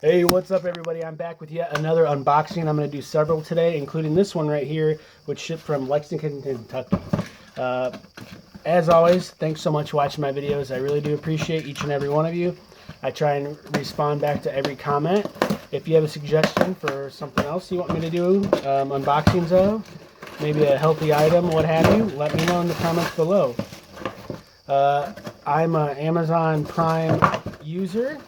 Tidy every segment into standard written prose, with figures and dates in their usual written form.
Hey, what's up everybody? I'm back with yet another unboxing. I'm going to do several today, including this one right here, which shipped from Lexington, Kentucky. As always, thanks so much for watching my videos. I really do appreciate each and every one of you. I try and respond back to every comment. If you have a suggestion for something else you want me to do unboxings of, maybe a healthy item, what have you, let me know in the comments below. I'm an Amazon Prime user.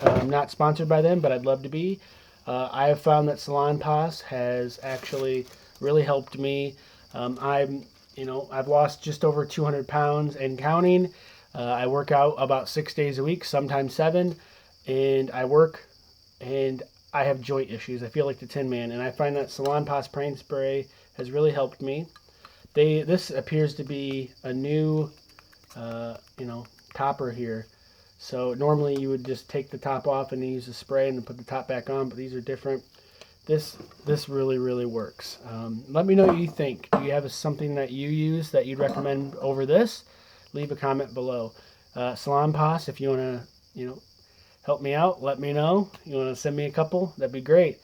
I'm not sponsored by them, but I'd love to be. I have found that SALONPAS has actually really helped me. I've lost just over 200 pounds and counting. I work out about 6 days a week, sometimes 7, and I work and I have joint issues. I feel like the Tin Man, and I find that SALONPAS Pain Spray has really helped me. This appears to be a new, topper here. So normally you would just take the top off and then use the spray and then put the top back on, but these are different. This really works. Let me know what you think. Do you have something that you use that you'd recommend over this? Leave a comment below. SALONPAS, if you want to, help me out, let me know. You want to send me a couple? That'd be great.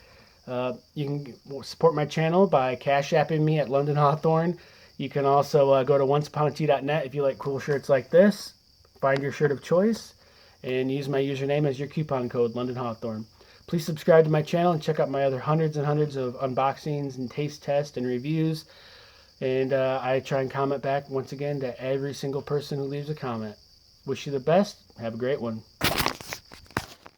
You can support my channel by Cash Apping me at London Hawthorne. You can also go to onceuponatea.net if you like cool shirts like this. Find your shirt of choice and use my username as your coupon code, London Hawthorne. Please subscribe to my channel and check out my other hundreds and hundreds of unboxings and taste tests and reviews. And I try and comment back once again to every single person who leaves a comment. Wish you the best. Have a great one.